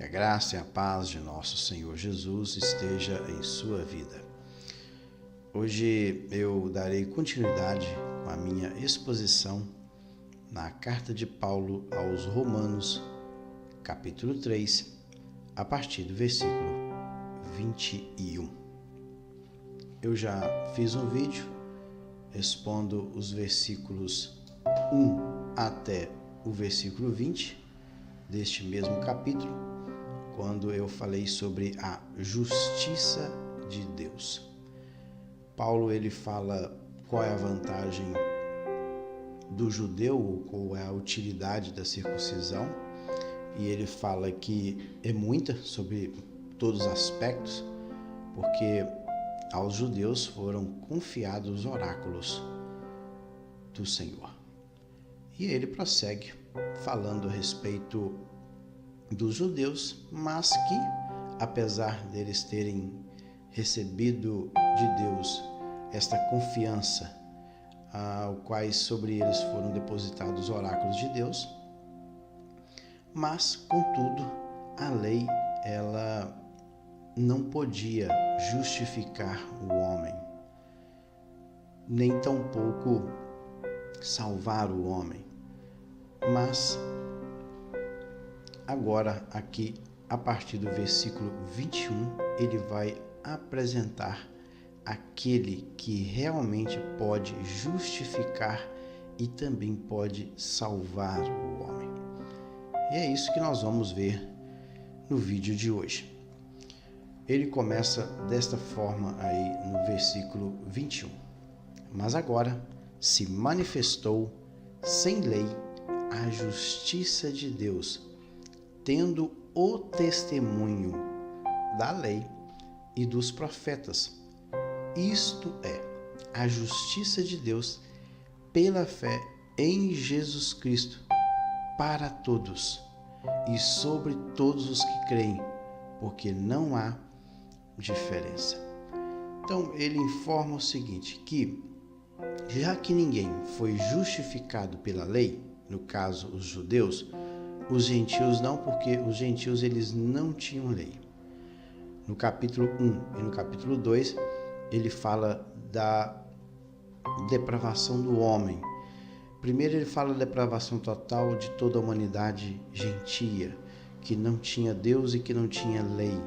Que a graça e a paz de nosso Senhor Jesus esteja em sua vida. Hoje eu darei continuidade com a minha exposição na carta de Paulo aos Romanos, capítulo 3, a partir do versículo 21. Eu já fiz um vídeo expondo os versículos 1 até o versículo 20 deste mesmo capítulo, quando eu falei sobre a justiça de Deus. Paulo ele fala qual é a vantagem do judeu, qual é a utilidade da circuncisão, e ele fala que é muita sobre todos os aspectos, porque aos judeus foram confiados os oráculos do Senhor. E ele prossegue falando a respeito dos judeus, mas que, apesar deles terem recebido de Deus esta confiança, ao quais sobre eles foram depositados os oráculos de Deus, mas, contudo, a lei, ela não podia justificar o homem, nem tampouco salvar o homem. Mas, agora aqui, a partir do versículo 21, ele vai apresentar aquele que realmente pode justificar e também pode salvar o homem. E é isso que nós vamos ver no vídeo de hoje. Ele começa desta forma aí no versículo 21. Mas agora se manifestou sem lei a justiça de Deus, tendo o testemunho da lei e dos profetas. Isto é, a justiça de Deus pela fé em Jesus Cristo, para todos e sobre todos os que creem, porque não há diferença. Então, ele informa o seguinte, que já que ninguém foi justificado pela lei, no caso os judeus, os gentios não, porque os gentios eles não tinham lei. No capítulo 1 e no capítulo 2, ele fala da depravação do homem. Primeiro ele fala da depravação total de toda a humanidade gentia, que não tinha Deus e que não tinha lei.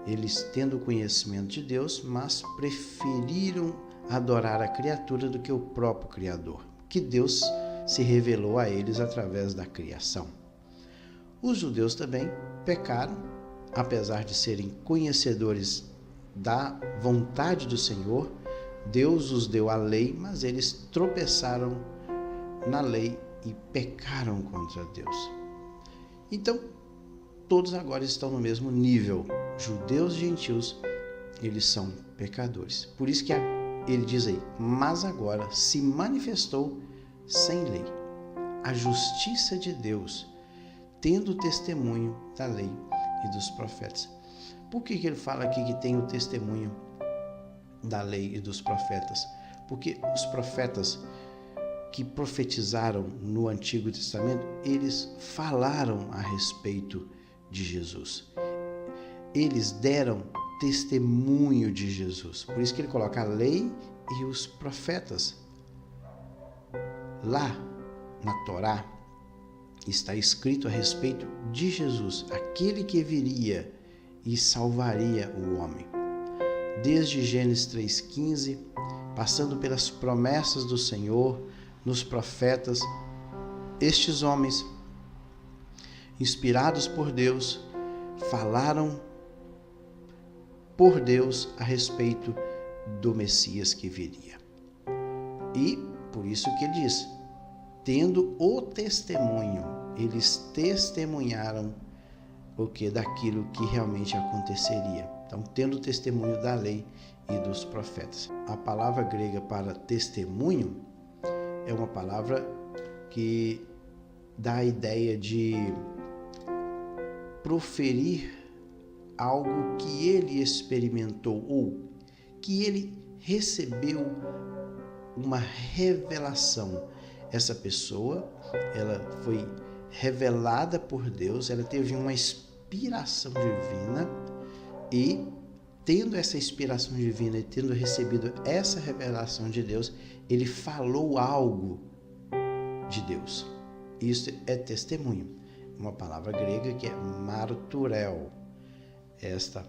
Eles tendo conhecimento de Deus, mas preferiram adorar a criatura do que o próprio Criador, que Deus se revelou a eles através da criação. Os judeus também pecaram, apesar de serem conhecedores da vontade do Senhor. Deus os deu a lei, mas eles tropeçaram na lei e pecaram contra Deus. Então, todos agora estão no mesmo nível. Judeus e gentios, eles são pecadores. Por isso que ele diz aí, mas agora se manifestou sem lei a justiça de Deus, tendo o testemunho da lei e dos profetas. Por que ele fala aqui que tem o testemunho da lei e dos profetas? Porque os profetas que profetizaram no Antigo Testamento, eles falaram a respeito de Jesus. Eles deram testemunho de Jesus. Por isso que ele coloca a lei e os profetas. Lá na Torá está escrito a respeito de Jesus, aquele que viria e salvaria o homem. Desde Gênesis 3,15, passando pelas promessas do Senhor nos profetas, estes homens, inspirados por Deus, falaram por Deus a respeito do Messias que viria. E por isso que ele diz, tendo o testemunho, eles testemunharam o que? Daquilo que realmente aconteceria. Então, tendo o testemunho da lei e dos profetas. A palavra grega para testemunho é uma palavra que dá a ideia de proferir algo que ele experimentou ou que ele recebeu uma revelação. Essa pessoa, ela foi revelada por Deus, ela teve uma experiência inspiração divina e, tendo essa inspiração divina e tendo recebido essa revelação de Deus, ele falou algo de Deus. Isso é testemunho. Uma palavra grega que é marturel. Esta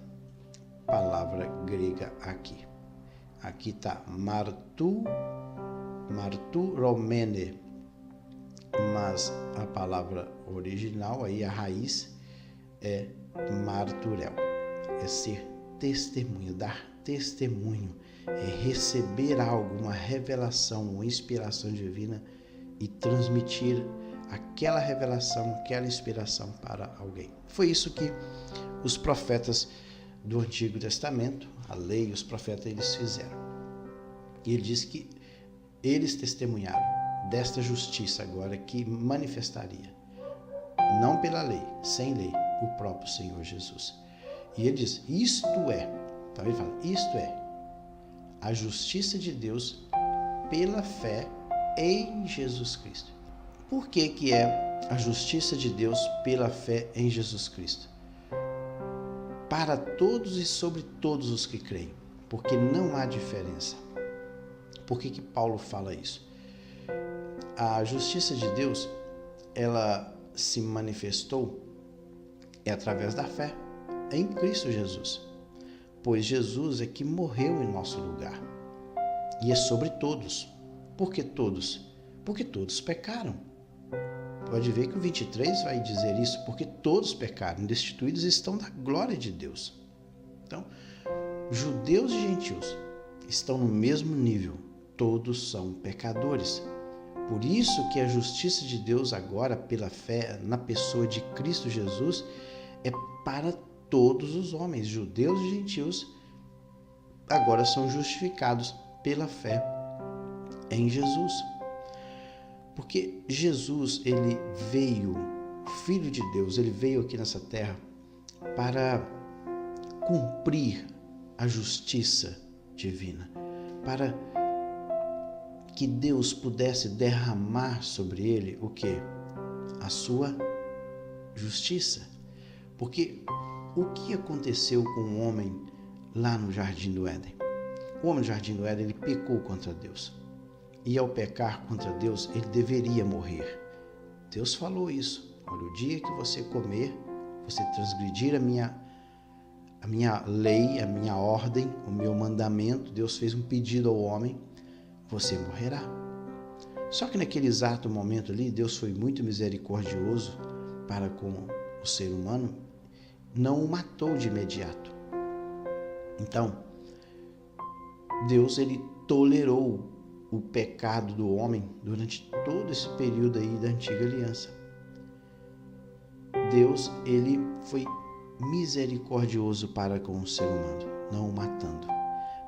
palavra grega aqui. Aqui está marturomene. Mas a palavra original, aí a raiz, é marturel. É ser testemunho, dar testemunho, é receber algo, uma revelação, uma inspiração divina e transmitir aquela revelação, aquela inspiração para alguém. Foi isso que os profetas do Antigo Testamento, a lei e os profetas, eles fizeram. E ele diz que eles testemunharam desta justiça agora que manifestaria, não pela lei, sem lei, o próprio Senhor Jesus. E ele diz, isto é, então ele fala, isto é a justiça de Deus pela fé em Jesus Cristo. Por que é a justiça de Deus pela fé em Jesus Cristo? Para todos e sobre todos os que creem, porque não há diferença. Por que Paulo fala isso? A justiça de Deus, ela se manifestou através da fé em Cristo Jesus, pois Jesus é que morreu em nosso lugar e é sobre todos. Por que todos? Porque todos pecaram. Pode ver que o 23 vai dizer isso, porque todos pecaram, destituídos estão da glória de Deus. Então, judeus e gentios estão no mesmo nível, todos são pecadores. Por isso que a justiça de Deus agora, pela fé na pessoa de Cristo Jesus, é para todos os homens, judeus e gentios, agora são justificados pela fé em Jesus. Porque Jesus, ele veio, Filho de Deus, ele veio aqui nessa terra para cumprir a justiça divina, para que Deus pudesse derramar sobre ele o quê? A sua justiça. Porque o que aconteceu com o homem lá no Jardim do Éden? O homem no Jardim do Éden, ele pecou contra Deus. E ao pecar contra Deus, ele deveria morrer. Deus falou isso. Olha, o dia que você comer, você transgredir a minha lei, a minha ordem, o meu mandamento, Deus fez um pedido ao homem, você morrerá. Só que naquele exato momento ali, Deus foi muito misericordioso para com o ser humano, não o matou de imediato. Então, Deus, ele tolerou o pecado do homem durante todo esse período aí da antiga aliança. Deus, ele foi misericordioso para com o ser humano, não o matando.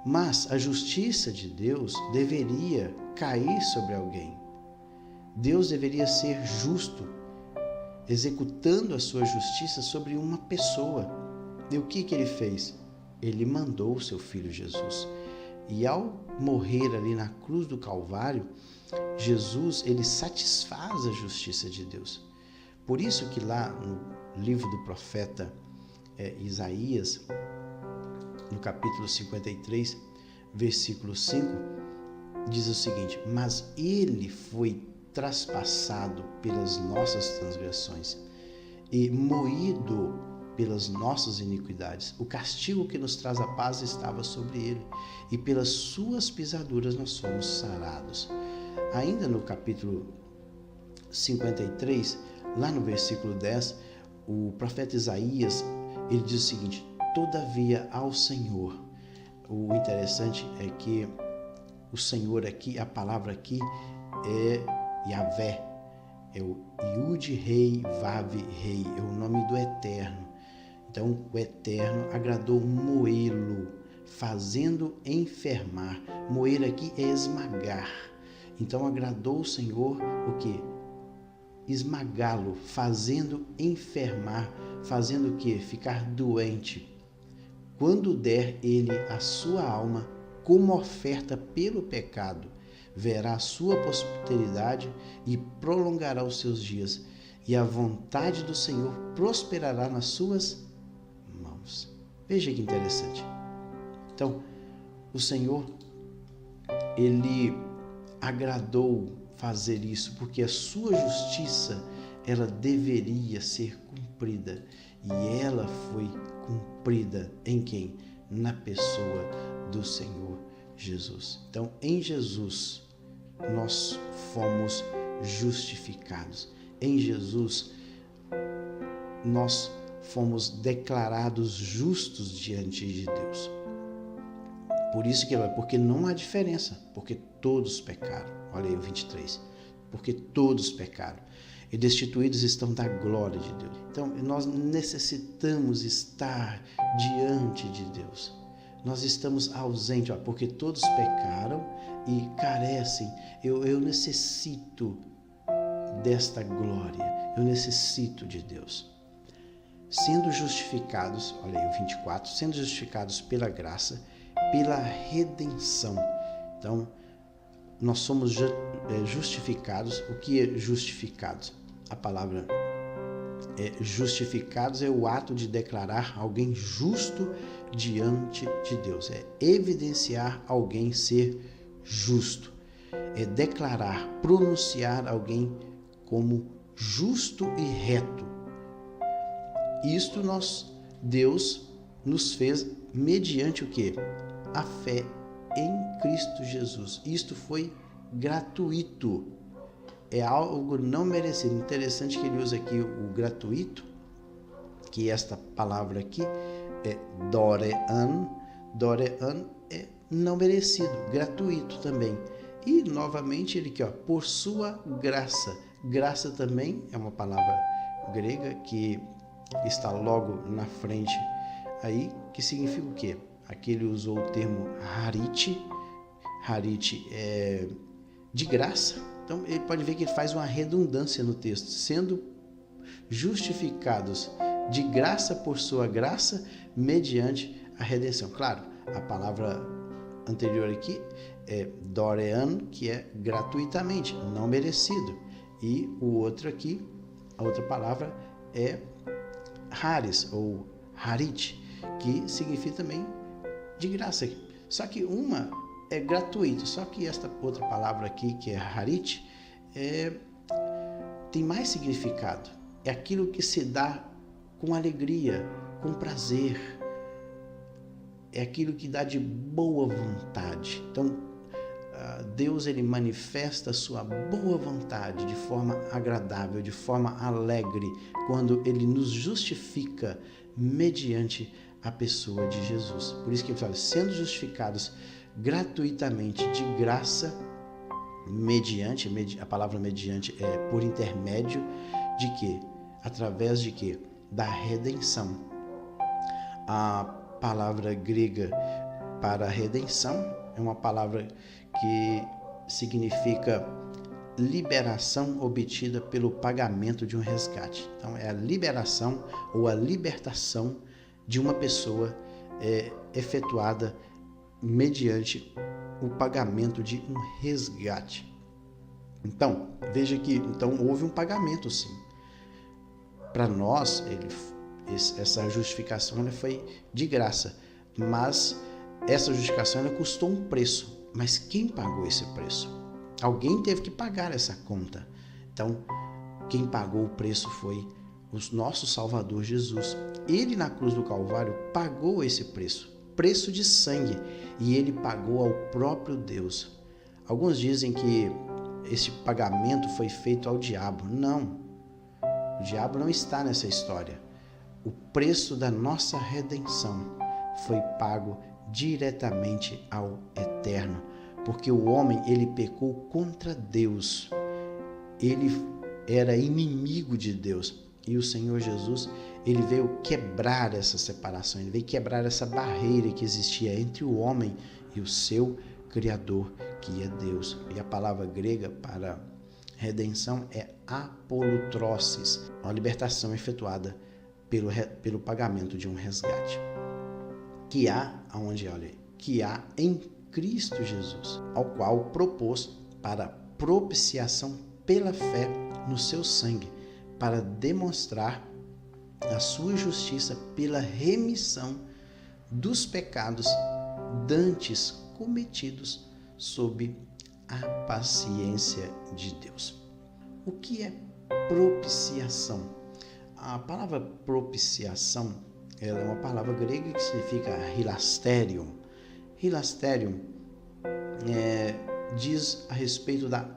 Mas a justiça de Deus deveria cair sobre alguém. Deus deveria ser justo, executando a sua justiça sobre uma pessoa. E o que ele fez? Ele mandou o seu Filho Jesus. E ao morrer ali na cruz do Calvário, Jesus, ele satisfaz a justiça de Deus. Por isso que lá no livro do profeta Isaías, no capítulo 53, versículo 5, diz o seguinte: mas ele foi traspassado pelas nossas transgressões e moído pelas nossas iniquidades. O castigo que nos traz a paz estava sobre ele, e pelas suas pisaduras nós fomos sarados. Ainda no capítulo 53, lá no versículo 10, o profeta Isaías, ele diz o seguinte: todavia ao Senhor. O interessante é que o Senhor aqui, a palavra aqui é Yahvé, é o Yud Rei Vav Rei, é o nome do Eterno. Então, o Eterno agradou moê-lo, fazendo enfermar. Moer aqui é esmagar. Então, agradou o Senhor o quê? Esmagá-lo, fazendo enfermar, fazendo o quê? Ficar doente. Quando der ele a sua alma como oferta pelo pecado, verá a sua posteridade e prolongará os seus dias, e a vontade do Senhor prosperará nas suas mãos. Veja que interessante. Então, o Senhor, Ele agradou fazer isso, porque a sua justiça, ela deveria ser cumprida, e ela foi cumprida em quem? Na pessoa do Senhor Jesus. Então, em Jesus, nós fomos justificados. Em Jesus, nós fomos declarados justos diante de Deus. Por isso que porque não há diferença, porque todos pecaram. Olha aí o 23. Porque todos pecaram e destituídos estão da glória de Deus. Então, nós necessitamos estar diante de Deus. Nós estamos ausentes, porque todos pecaram e carecem. Eu necessito desta glória, eu necessito de Deus. Sendo justificados, olha aí o 24, sendo justificados pela graça, pela redenção. Então, nós somos justificados. O que é justificados? A palavra justificados é o ato de declarar alguém justo diante de Deus. É evidenciar alguém ser justo. É declarar, pronunciar alguém como justo e reto. Isto Deus nos fez mediante o quê? A fé em Cristo Jesus. Isto foi gratuito. É algo não merecido. Interessante que ele usa aqui o gratuito, que esta palavra aqui é dorean. Dorean é não merecido, gratuito também. E novamente ele aqui, por sua graça. Graça também é uma palavra grega que está logo na frente aí, que significa o quê? Aqui ele usou o termo harit. Harit é de graça. Então, ele pode ver que ele faz uma redundância no texto. Sendo justificados de graça por sua graça, mediante a redenção. Claro, a palavra anterior aqui é dorean, que é gratuitamente, não merecido. E o outro aqui, a outra palavra é haris, ou harit, que significa também de graça. Só que uma é gratuito, só que esta outra palavra aqui, que é harit, tem mais significado. É aquilo que se dá com alegria, com prazer. É aquilo que dá de boa vontade. Então, Deus, ele manifesta a sua boa vontade de forma agradável, de forma alegre, quando ele nos justifica mediante a pessoa de Jesus. Por isso que ele fala, sendo justificados gratuitamente de graça, mediante, a palavra mediante é por intermédio de quê? Através de quê? Da redenção. A palavra grega para redenção é uma palavra que significa liberação obtida pelo pagamento de um resgate. Então, é a liberação ou a libertação de uma pessoa efetuada mediante o pagamento de um resgate. Então, veja que houve um pagamento, sim. Para nós, essa justificação foi de graça, mas essa justificação custou um preço. Mas quem pagou esse preço? Alguém teve que pagar essa conta. Então, quem pagou o preço foi o nosso Salvador Jesus. Ele, na cruz do Calvário, pagou esse preço de sangue, e ele pagou ao próprio Deus. Alguns dizem que esse pagamento foi feito ao diabo. Não, o diabo não está nessa história. O preço da nossa redenção foi pago diretamente ao Eterno, porque o homem, ele pecou contra Deus. Ele era inimigo de Deus, e o Senhor Jesus, ele veio quebrar essa separação, ele veio quebrar essa barreira que existia entre o homem e o seu Criador, que é Deus. E a palavra grega para redenção é apolutrosis, uma libertação efetuada pelo pagamento de um resgate. Que há em Cristo Jesus, ao qual propôs para propiciação pela fé no seu sangue, para demonstrar a sua justiça pela remissão dos pecados dantes cometidos sob a paciência de Deus. O que é propiciação? A palavra propiciação, ela é uma palavra grega que significa hilasterion. Hilasterion diz a respeito da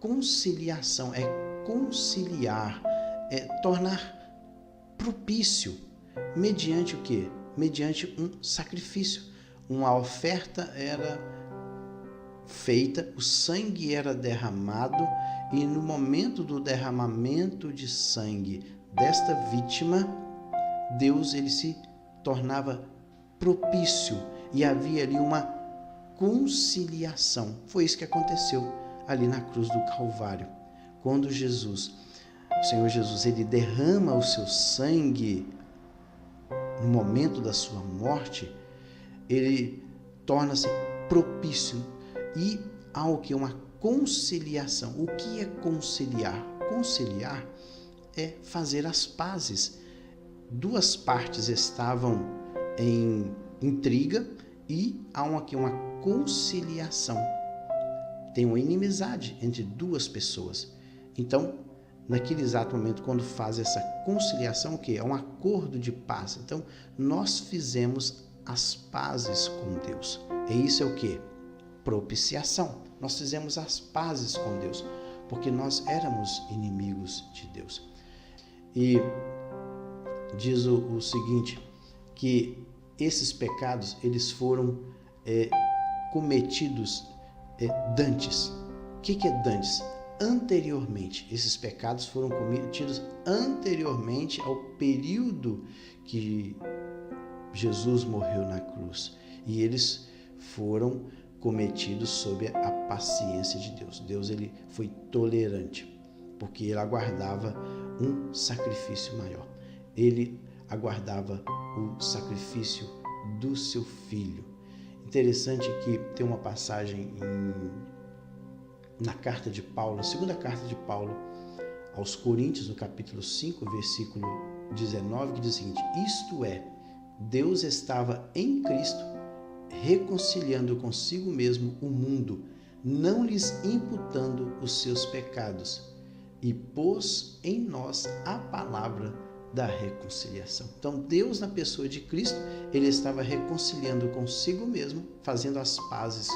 conciliação, é conciliar, é tornar propício, mediante o quê? Mediante um sacrifício. Uma oferta era feita, o sangue era derramado, e no momento do derramamento de sangue desta vítima, Deus ele se tornava propício e havia ali uma conciliação. Foi isso que aconteceu ali na cruz do Calvário, quando o Senhor Jesus, ele derrama o seu sangue no momento da sua morte, ele torna-se propício e há o que? Uma conciliação. O que é conciliar? Conciliar é fazer as pazes. Duas partes estavam em intriga e há aqui uma conciliação. Tem uma inimizade entre duas pessoas. Então, naquele exato momento, quando faz essa conciliação, o que? É um acordo de paz. Então, nós fizemos as pazes com Deus. E isso é o que? Propiciação. Nós fizemos as pazes com Deus, porque nós éramos inimigos de Deus. E diz o seguinte, que esses pecados, eles foram cometidos dantes. O que é dantes? Anteriormente. Esses pecados foram cometidos anteriormente ao período que Jesus morreu na cruz. E eles foram cometidos sob a paciência de Deus. Deus ele foi tolerante, porque ele aguardava um sacrifício maior. Ele aguardava o sacrifício do seu filho. Interessante que tem uma passagem na carta de Paulo, a segunda carta de Paulo aos Coríntios, no capítulo 5, versículo 19, que diz o seguinte: isto é, Deus estava em Cristo reconciliando consigo mesmo o mundo, não lhes imputando os seus pecados, e pôs em nós a palavra da reconciliação. Então, Deus, na pessoa de Cristo, ele estava reconciliando consigo mesmo, fazendo as pazes.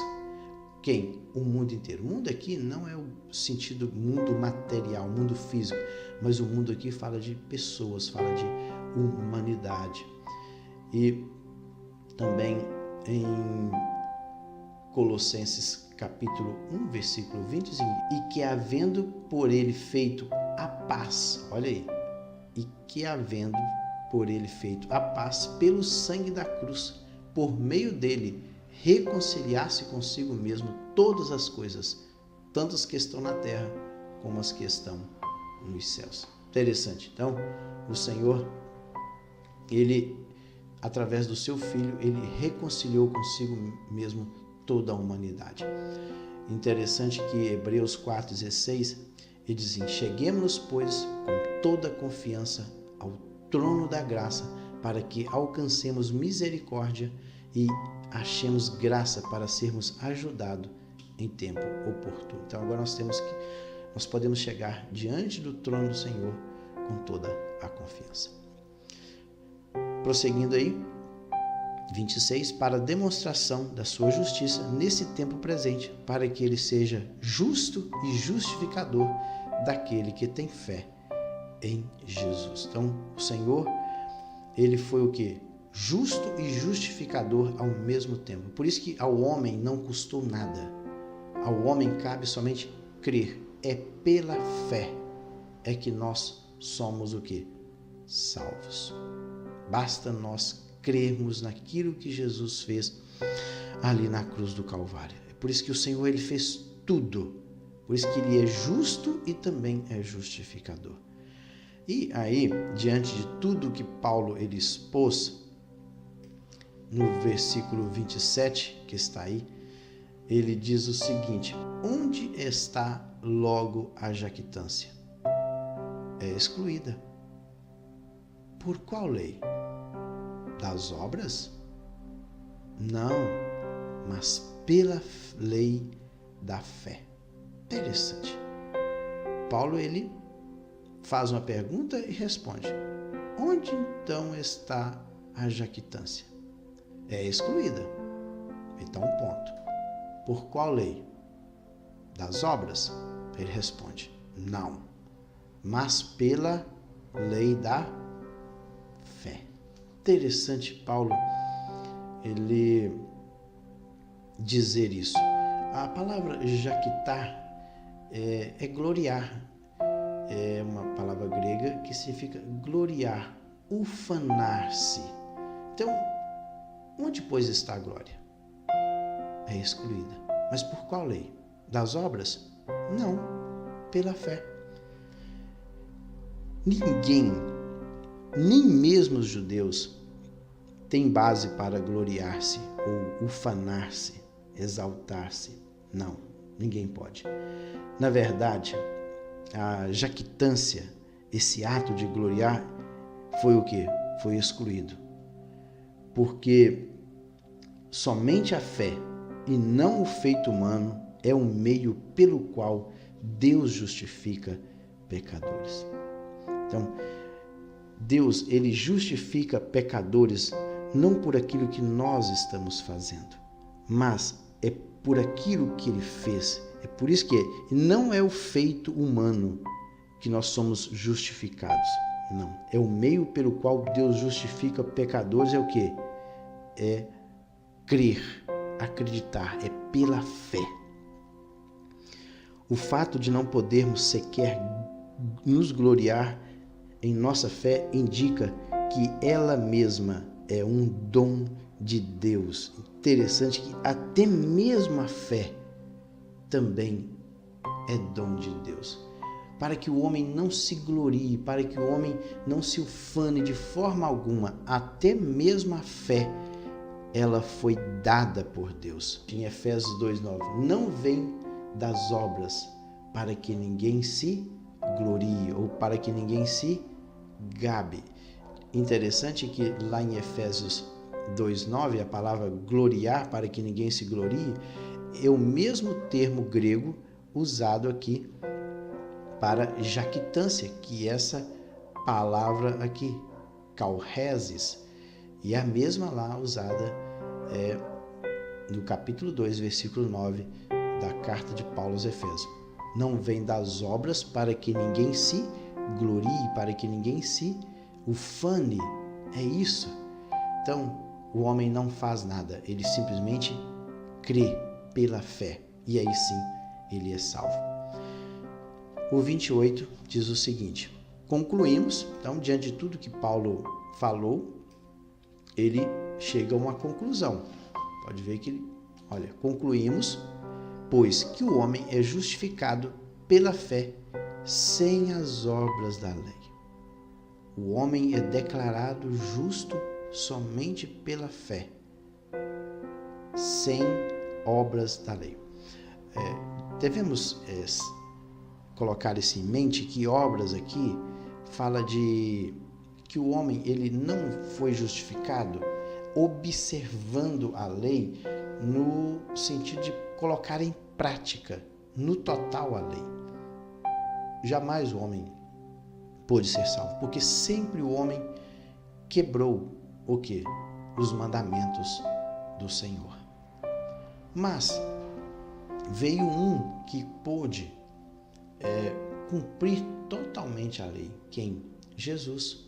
Quem? O mundo inteiro. O mundo aqui não é o sentido mundo material, mundo físico, mas o mundo aqui fala de pessoas, fala de humanidade. E também em Colossenses capítulo 1, versículo 25, e que havendo por ele feito a paz, olha aí, e que havendo por ele feito a paz pelo sangue da cruz, por meio dele reconciliar-se consigo mesmo todas as coisas, tanto as que estão na terra como as que estão nos céus. Interessante. Então, o Senhor, ele, através do seu Filho, ele reconciliou consigo mesmo toda a humanidade. Interessante que Hebreus 4,16, ele diz assim: cheguemos-nos, pois, com toda a confiança ao trono da graça, para que alcancemos misericórdia e achemos graça para sermos ajudados em tempo oportuno. Então agora nós podemos chegar diante do trono do Senhor com toda a confiança. Prosseguindo aí, 26, para demonstração da sua justiça nesse tempo presente, para que ele seja justo e justificador daquele que tem fé em Jesus. Então, o Senhor, ele foi o quê? Justo e justificador ao mesmo tempo. Por isso que ao homem não custou nada. Ao homem cabe somente crer. É pela fé é que nós somos o quê? Salvos. Basta nós crermos naquilo que Jesus fez ali na cruz do Calvário. É por isso que o Senhor ele fez tudo. Por isso que ele é justo e também é justificador. E aí, diante de tudo que Paulo ele expôs, no versículo 27, que está aí, ele diz o seguinte: onde está logo a jactância? é excluída. Por qual lei? Das obras? Não, mas pela lei da fé. Interessante. Paulo, ele faz uma pergunta e responde: onde então está a jactância? É excluída. Então, ponto. Por qual lei? Das obras? Ele responde: não, mas pela lei da fé. Interessante Paulo, ele dizer isso. A palavra jactar é gloriar. É uma palavra grega que significa gloriar, ufanar-se. Então, onde, pois, está a glória? É excluída. Mas por qual lei? Das obras? Não, pela fé. Ninguém, nem mesmo os judeus, tem base para gloriar-se ou ufanar-se, exaltar-se. Não, ninguém pode. Na verdade, a jactância, esse ato de gloriar, foi o quê? Foi excluído. Porque somente a fé e não o feito humano é o meio pelo qual Deus justifica pecadores. Então, Deus, ele justifica pecadores não por aquilo que nós estamos fazendo, mas é por aquilo que ele fez. É por isso que não é o feito humano que nós somos justificados. Não. É o meio pelo qual Deus justifica pecadores. É o quê? É crer, acreditar. É pela fé. O fato de não podermos sequer nos gloriar em nossa fé indica que ela mesma é um dom de Deus. Interessante que até mesmo a fé também é dom de Deus. Para que o homem não se glorie, para que o homem não se ufane de forma alguma, até mesmo a fé, ela foi dada por Deus. Em Efésios 2:9, não vem das obras para que ninguém se glorie ou para que ninguém se gabe. Interessante que lá em Efésios 2:9, a palavra gloriar, para que ninguém se glorie, é o mesmo termo grego usado aqui para jactância, que é essa palavra aqui, kalresis, e a mesma lá usada no capítulo 2, versículo 9 da carta de Paulo aos Efésios. Não vem das obras para que ninguém se glorie, para que ninguém se ufane. É isso. Então, o homem não faz nada, ele simplesmente crê pela fé, e aí sim ele é salvo. O 28 diz o seguinte: concluímos, então, diante de tudo que Paulo falou, ele chega a uma conclusão. Pode ver que concluímos, pois que o homem é justificado pela fé, sem as obras da lei. O homem é declarado justo somente pela fé, sem obras da lei. Devemos colocar isso em mente, que obras aqui fala de que o homem ele não foi justificado observando a lei no sentido de colocar em prática, no total, a lei. Jamais o homem pôde ser salvo, porque sempre o homem quebrou o quê? Os mandamentos do Senhor. Mas veio um que pôde cumprir totalmente a lei. Quem? Jesus.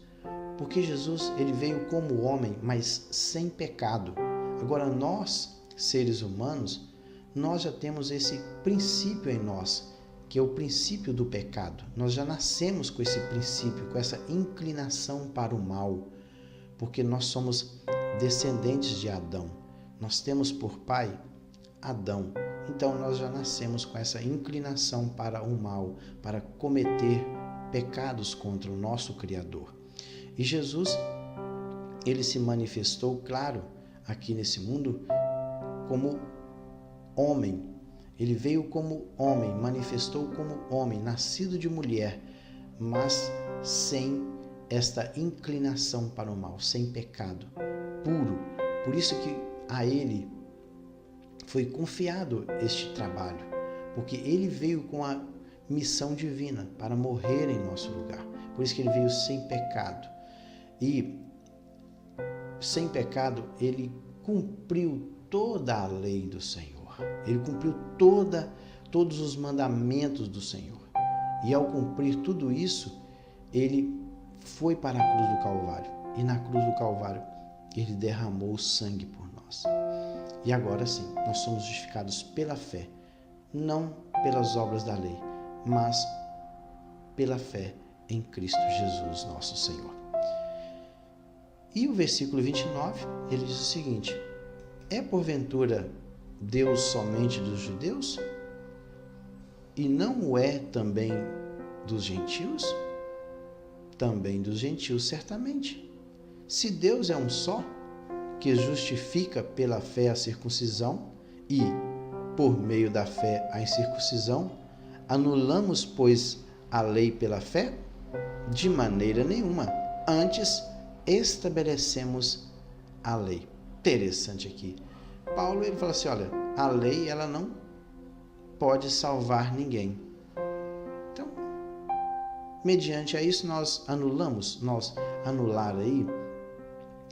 Porque Jesus, ele veio como homem, mas sem pecado. Agora nós, seres humanos, nós já temos esse princípio em nós, que é o princípio do pecado. Nós já nascemos com esse princípio, com essa inclinação para o mal, porque nós somos descendentes de Adão. Nós temos por pai Adão. Então nós já nascemos com essa inclinação para o mal, para cometer pecados contra o nosso Criador. E Jesus, ele se manifestou, claro, aqui nesse mundo como homem. Ele veio como homem, manifestou como homem, nascido de mulher, mas sem esta inclinação para o mal, sem pecado, puro. Por isso que a ele foi confiado este trabalho, porque ele veio com a missão divina para morrer em nosso lugar. Por isso que ele veio sem pecado. E sem pecado, ele cumpriu toda a lei do Senhor. Ele cumpriu todos os mandamentos do Senhor. E ao cumprir tudo isso, ele foi para a cruz do Calvário. E na cruz do Calvário, ele derramou sangue por nós. E agora sim, nós somos justificados pela fé, não pelas obras da lei, mas pela fé em Cristo Jesus, nosso Senhor. E o versículo 29, ele diz o seguinte: é porventura Deus somente dos judeus? E não o é também dos gentios? Também dos gentios, certamente. Se Deus é um só, que justifica pela fé a circuncisão e, por meio da fé, a incircuncisão, anulamos, pois, a lei pela fé? De maneira nenhuma. Antes, estabelecemos a lei. Interessante aqui. Paulo, ele fala assim, olha, a lei, ela não pode salvar ninguém. Então, mediante a isso, nós anular aí,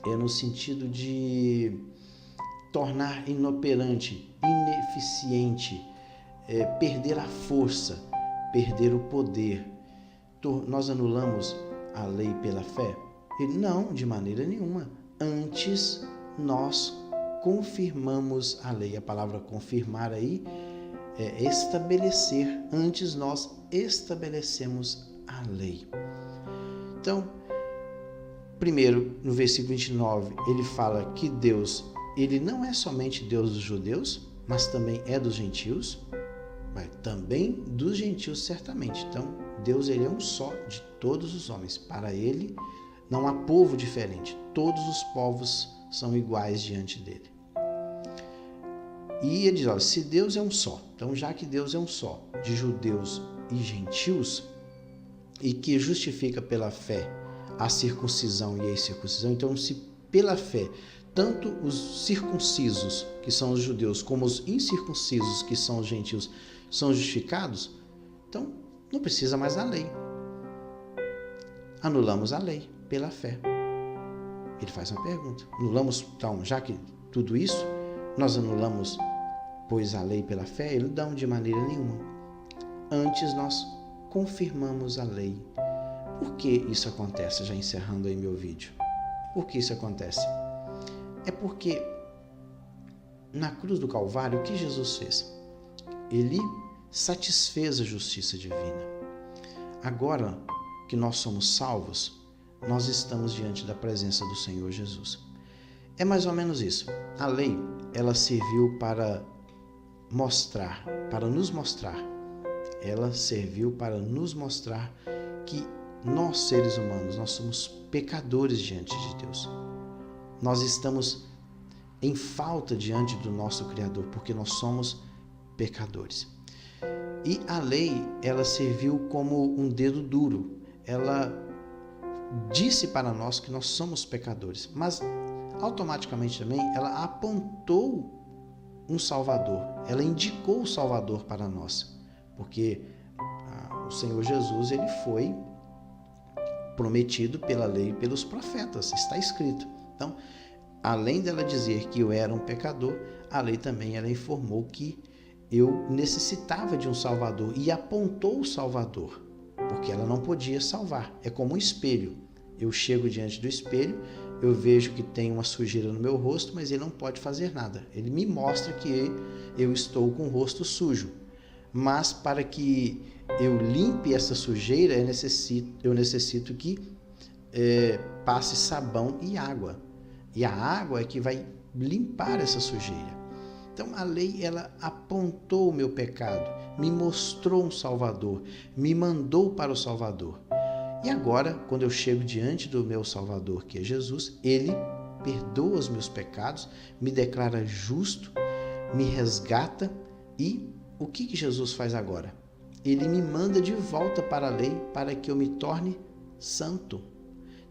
é no sentido de tornar inoperante, ineficiente, perder a força, perder o poder. Nós anulamos a lei pela fé? Não, de maneira nenhuma. Antes, nós confirmamos a lei. A palavra confirmar aí é estabelecer. Antes, nós estabelecemos a lei. Então, primeiro, no versículo 29, ele fala que Deus, ele não é somente Deus dos judeus, mas também é dos gentios, mas também dos gentios, certamente. Então, Deus, ele é um só de todos os homens. Para ele, não há povo diferente. Todos os povos são iguais diante dele. E ele diz, olha, se Deus é um só, então já que Deus é um só, de judeus e gentios, e que justifica pela fé a circuncisão e a incircuncisão, então se pela fé, tanto os circuncisos, que são os judeus, como os incircuncisos, que são os gentios, são justificados, então não precisa mais da lei. Anulamos a lei pela fé. Ele faz uma pergunta. Anulamos, então, já que tudo isso, nós anulamos, pois, a lei pela fé? Ele não, de maneira nenhuma. Antes nós confirmamos a lei. Por que isso acontece? Já encerrando aí meu vídeo. Por que isso acontece? É porque na cruz do Calvário, o que Jesus fez? Ele satisfez a justiça divina. Agora que nós somos salvos, nós estamos diante da presença do Senhor Jesus. É mais ou menos isso. A lei, ela serviu para mostrar, para nos mostrar. Ela serviu para nos mostrar que nós, seres humanos, nós somos pecadores diante de Deus. Nós estamos em falta diante do nosso Criador, porque nós somos pecadores. E a lei, ela serviu como um dedo duro. Ela disse para nós que nós somos pecadores, mas automaticamente também ela apontou um Salvador. Ela indicou o Salvador para nós, porque o Senhor Jesus, ele foi prometido pela lei e pelos profetas, está escrito. Então, além dela dizer que eu era um pecador, a lei também ela informou que eu necessitava de um Salvador e apontou o Salvador, porque ela não podia salvar. É como um espelho. Eu chego diante do espelho, eu vejo que tem uma sujeira no meu rosto, mas ele não pode fazer nada. Ele me mostra que eu estou com o rosto sujo. Mas para que eu limpe essa sujeira, eu necessito que passe sabão e água. E a água é que vai limpar essa sujeira. Então a lei, ela apontou o meu pecado, me mostrou um Salvador, me mandou para o Salvador. E agora, quando eu chego diante do meu Salvador, que é Jesus, ele perdoa os meus pecados, me declara justo, me resgata. E o que Jesus faz agora? Ele me manda de volta para a lei para que eu me torne santo.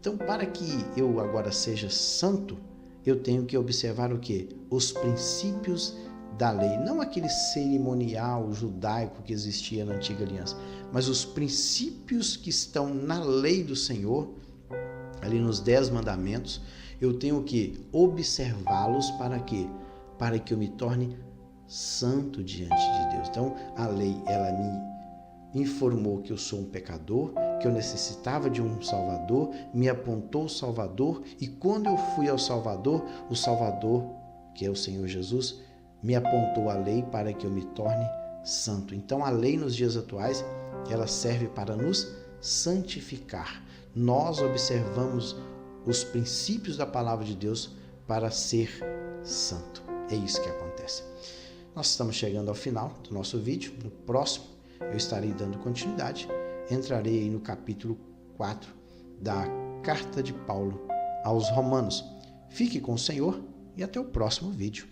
Então, para que eu agora seja santo, eu tenho que observar o quê? Os princípios da lei. Não aquele cerimonial judaico que existia na antiga aliança, mas os princípios que estão na lei do Senhor, ali nos 10 mandamentos, eu tenho que observá-los para quê? Para que eu me torne santo diante de Deus. Então, a lei, ela me informou que eu sou um pecador, que eu necessitava de um Salvador, me apontou o Salvador, e quando eu fui ao Salvador, o Salvador, que é o Senhor Jesus, me apontou a lei para que eu me torne santo. Então, a lei nos dias atuais, ela serve para nos santificar. Nós observamos os princípios da palavra de Deus para ser santo. É isso que acontece. Nós estamos chegando ao final do nosso vídeo. No próximo, eu estarei dando continuidade. Entrarei no capítulo 4 da Carta de Paulo aos Romanos. Fique com o Senhor e até o próximo vídeo.